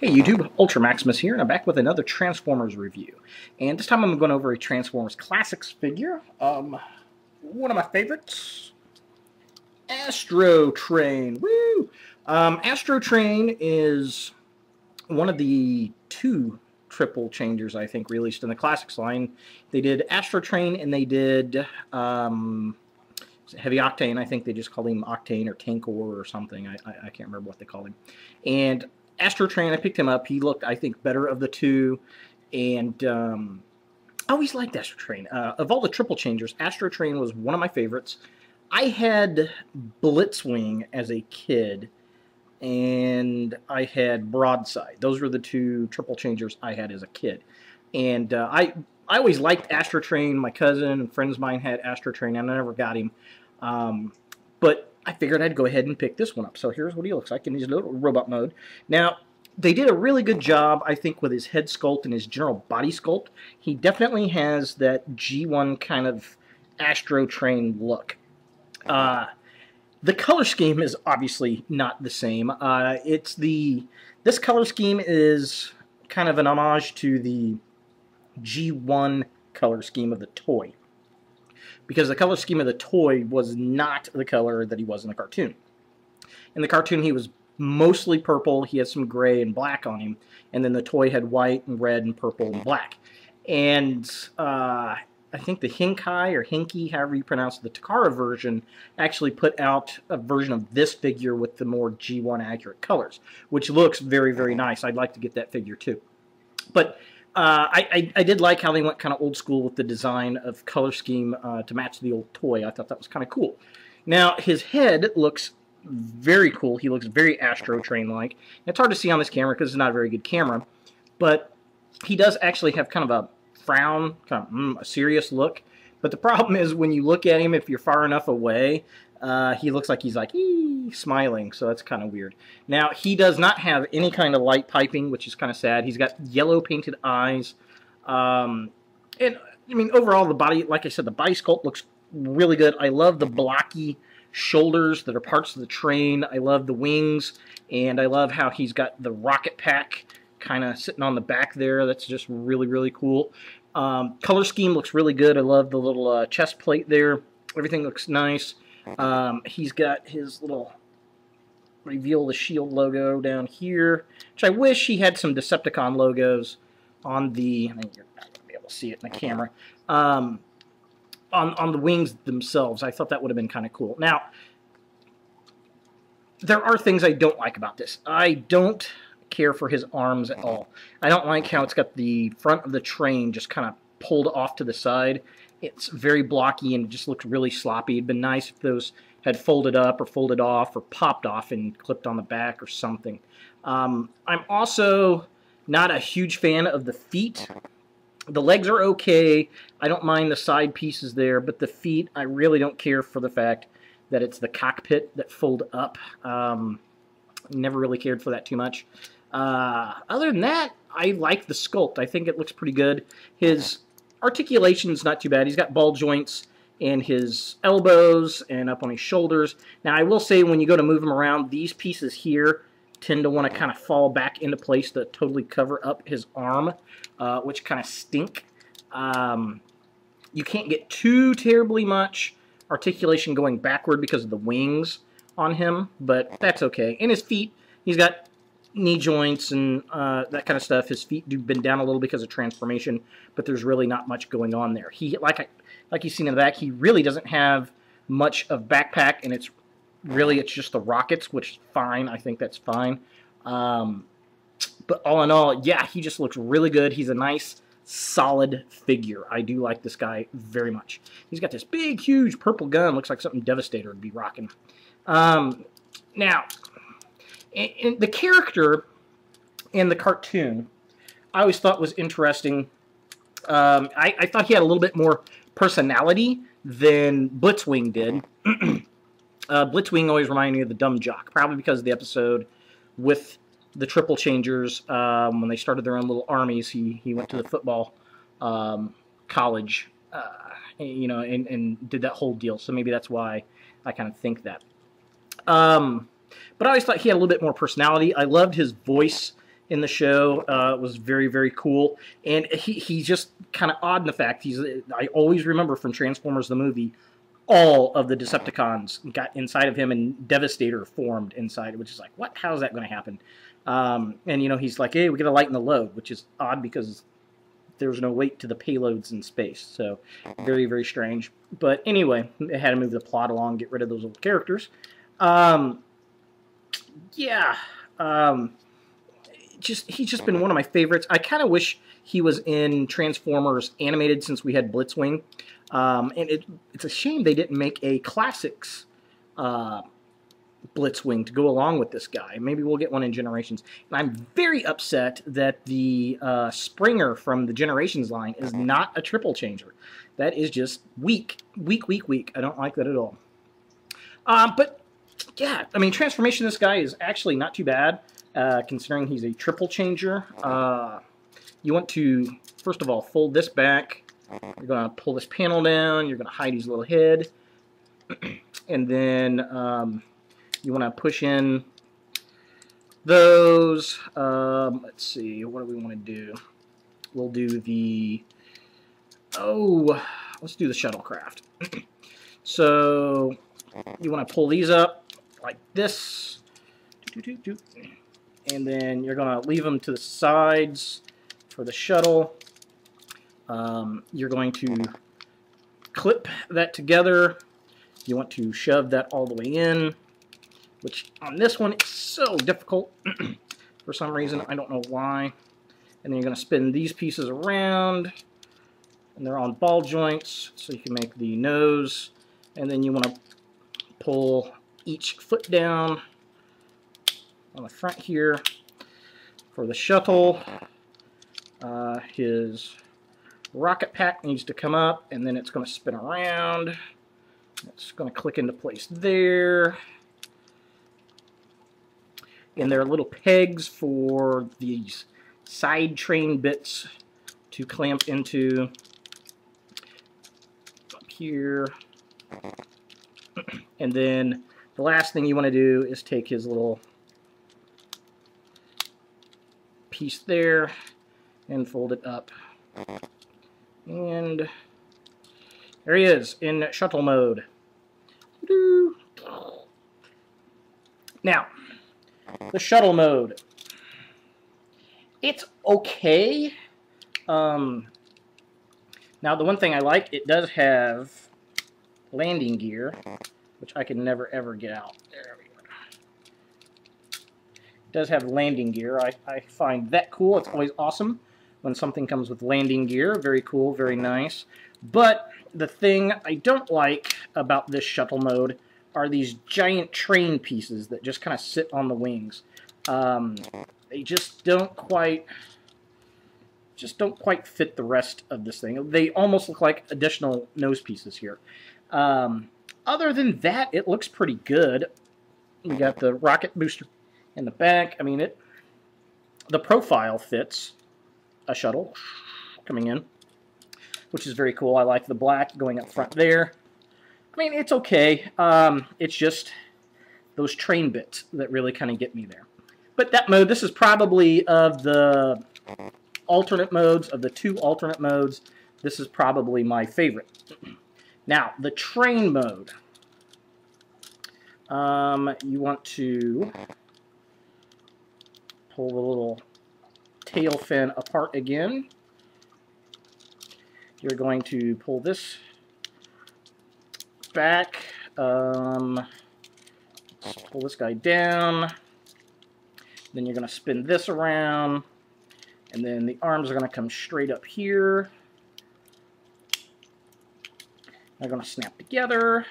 Hey YouTube, Ultra Maximus here, and I'm back with another Transformers review. And this time I'm going over a Transformers Classics figure. One of my favorites, Astrotrain. Woo! Astrotrain is one of the two triple changers, I think, released in the Classics line. They did Astrotrain and they did Heavy Octane. I think they just called him Octane or Tankor or something. I can't remember what they called him. And Astrotrain, I picked him up. He looked, I think, better of the two. And I always liked Astrotrain. Of all the triple changers, Astrotrain was one of my favorites. I had Blitzwing as a kid, and I had Broadside. Those were the two triple changers I had as a kid. And I always liked Astrotrain. My cousin and friends of mine had Astrotrain, and I never got him. But I figured I'd go ahead and pick this one up. So here's what he looks like in his little robot mode. Now, they did a really good job, I think, with his head sculpt and his general body sculpt. He definitely has that G1 kind of Astrotrain look. The color scheme is obviously not the same. This color scheme is kind of an homage to the G1 color scheme of the toy, because the color scheme of the toy was not the color that he was in the cartoon. In the cartoon, he was mostly purple. He had some gray and black on him, and then the toy had white and red and purple and black. And I think the Hinkai or Hinky, however you pronounce it, the Takara version, actually put out a version of this figure with the more G1 accurate colors, which looks very, very nice. I'd like to get that figure too. But I did like how they went kind of old school with the design of color scheme to match the old toy. I thought that was kind of cool. Now, his head looks very cool. He looks very Astrotrain-like. It's hard to see on this camera because it's not a very good camera, but he does actually have kind of a frown, kind of a serious look. But the problem is when you look at him, if you're far enough away, he looks like he's like, smiling, so that's kind of weird. Now, he does not have any kind of light piping, which is kind of sad. He's got yellow painted eyes. And, I mean, overall, the body, like I said, the body sculpt looks really good. I love the blocky shoulders that are parts of the train. I love the wings, and I love how he's got the rocket pack kind of sitting on the back there. That's just really, really cool. Color scheme looks really good. I love the little chest plate there. Everything looks nice. He's got his little reveal the shield logo down here, which I wish he had some Decepticon logos on the, I think you're not going to be able to see it in the camera, on the wings themselves. I thought that would have been kind of cool. Now, there are things I don't like about this. I don't care for his arms at all. I don't like how it's got the front of the train just kind of pulled off to the side. It's very blocky and it just looks really sloppy. It'd been nice if those had folded up or folded off or popped off and clipped on the back or something. I'm also not a huge fan of the feet. The legs are okay. I don't mind the side pieces there, but the feet, I really don't care for the fact that it's the cockpit that fold up. Never really cared for that too much. Other than that, I like the sculpt. I think it looks pretty good. His articulation's not too bad. He's got ball joints in his elbows and up on his shoulders. Now, I will say when you go to move him around, these pieces here tend to want to kind of fall back into place to totally cover up his arm, which kind of stink. You can't get too terribly much articulation going backward because of the wings on him, but that's okay. And his feet, he's got knee joints and that kind of stuff. His feet do bend down a little because of transformation, but there's really not much going on there. He, like you've seen in the back, he really doesn't have much of backpack, and it's just the rockets, which is fine. I think that's fine. But all in all, yeah, he just looks really good. He's a nice, solid figure. I do like this guy very much. He's got this big, huge purple gun. Looks like something Devastator would be rocking. Now, in the character in the cartoon, I always thought was interesting. I thought he had a little bit more personality than Blitzwing did. Blitzwing always reminded me of the Dumb Jock, probably because of the episode with the Triple Changers. When they started their own little armies, he went to the football college, you know, and did that whole deal. So maybe that's why I kind of think that. But I always thought he had a little bit more personality. I loved his voice. in the show. It was very, very cool. And he's just kind of odd in the fact I always remember from Transformers the movie, all of the Decepticons got inside of him and Devastator formed inside, which is like, what? How's that going to happen? And, you know, he's like, hey, we got to lighten the load, which is odd because there's no weight to the payloads in space. So very, very strange. But anyway, they had to move the plot along, get rid of those old characters. Yeah. He's just been one of my favorites. I kind of wish he was in Transformers Animated since we had Blitzwing. And it's a shame they didn't make a Classics Blitzwing to go along with this guy. Maybe we'll get one in Generations. And I'm very upset that the Springer from the Generations line is not a triple changer. That is just weak. Weak, weak, weak. I don't like that at all. But, yeah, I mean, transformation of this guy is actually not too bad, considering he's a triple changer. You want to, first of all, fold this back. You're going to pull this panel down. You're going to hide his little head. And then you want to push in those. Let's see. What do we want to do? We'll do the... Oh, let's do the shuttlecraft. So you want to pull these up like this. And then you're going to leave them to the sides for the shuttle. You're going to clip that together. You want to shove that all the way in, which on this one is so difficult for some reason. I don't know why. And then you're going to spin these pieces around, and they're on ball joints, so you can make the nose. And then you want to pull each foot down on the front here for the shuttle. His rocket pack needs to come up, and then it's going to spin around. It's going to click into place there. And there are little pegs for these side train bits to clamp into up here. And then the last thing you want to do is take his little piece there and fold it up. And there he is in shuttle mode. Now, the shuttle mode. It's okay. Now, the one thing I like, it does have landing gear, which I can never ever get out. There we go. It does have landing gear. I find that cool. It's always awesome when something comes with landing gear. Very cool, very nice. But the thing I don't like about this shuttle mode are these giant train pieces that just kind of sit on the wings. They just don't quite fit the rest of this thing. They almost look like additional nose pieces here. Other than that, it looks pretty good. We got the rocket booster in the back. I mean, the profile fits a shuttle coming in, which is very cool. I like the black going up front there. I mean, it's okay. It's just those train bits that really kind of get me there. But that mode, this is probably of the alternate modes, of the two alternate modes, this is probably my favorite. Now, the train mode. You want to pull the little tail fin apart again. You're going to pull this back. Let's pull this guy down. Then you're going to spin this around. And then the arms are going to come straight up here. They're going to snap together.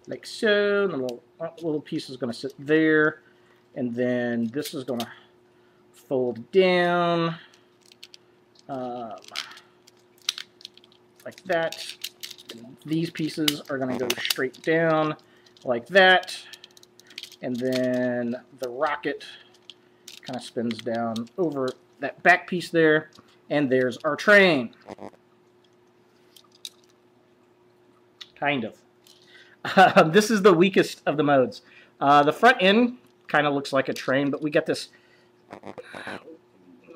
Like so. And the little piece is going to sit there. And then this is going to fold down. Like that. And these pieces are going to go straight down like that. And then the rocket kind of spins down over that back piece there. And there's our train. Kind of. This is the weakest of the modes. The front end kind of looks like a train, but we got this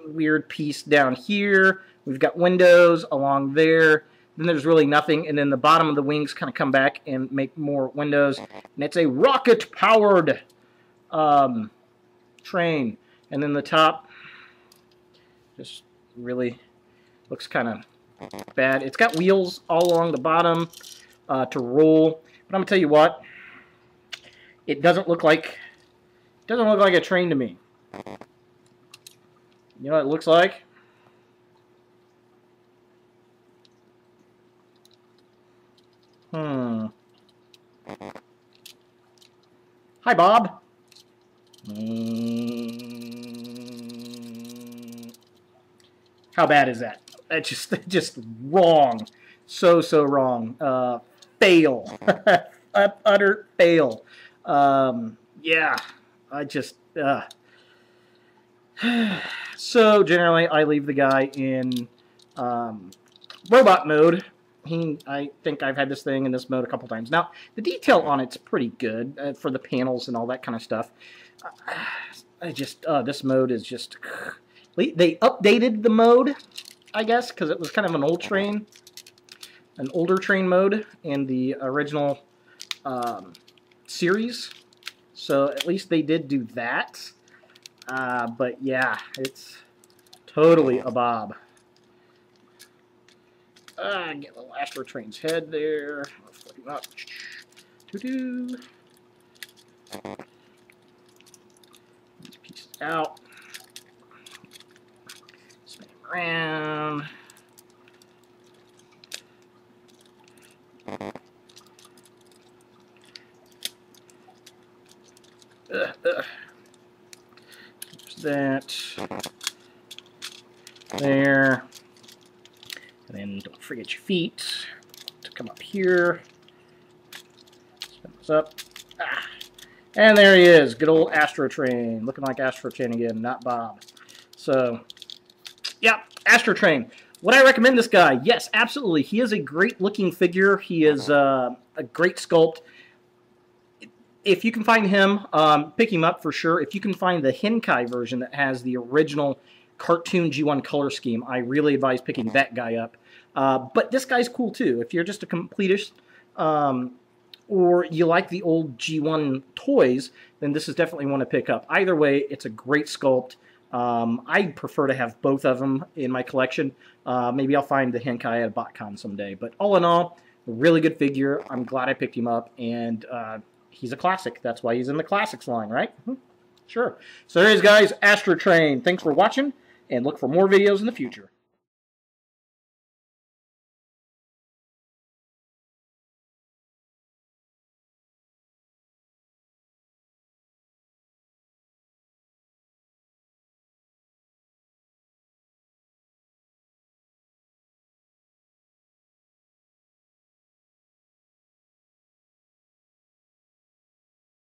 weird piece down here. We've got windows along there. Then there's really nothing, and then the bottom of the wings kind of come back and make more windows. And it's a rocket-powered train. And then the top just really looks kind of bad. It's got wheels all along the bottom to roll. But I'm gonna tell you what, it doesn't look like a train to me. You know what it looks like? Hi, Bob. How bad is that? That's just wrong. So wrong. Fail. Utter fail. Yeah. I just... So, generally, I leave the guy in robot mode. I think I've had this thing in this mode a couple times. Now, the detail on it's pretty good for the panels and all that kind of stuff. This mode is just... They updated the mode, I guess, because it was kind of an older train mode in the original series. So at least they did do that. But yeah, it's totally a bob. Get a little Astrotrain's head there. Flip him up. These pieces out. Spin him around. There's that. There. And then don't forget your feet to come up here. Spin this up. And there he is. Good old Astrotrain. Looking like Astrotrain again, not Bob. So, yeah, Astrotrain. Would I recommend this guy? Yes, absolutely. He is a great looking figure. He is a great sculpt. If you can find him, pick him up for sure. If you can find the Henkai version that has the original cartoon G1 color scheme, I really advise picking that guy up. But this guy's cool too. If you're just a completist or you like the old G1 toys, then this is definitely one to pick up. Either way, it's a great sculpt. I prefer to have both of them in my collection. Maybe I'll find the Henkai at a BotCon someday. But all in all, a really good figure. I'm glad I picked him up, and he's a classic. That's why he's in the classics line, right? Sure. So there he is, guys. Astrotrain. Thanks for watching, and look for more videos in the future.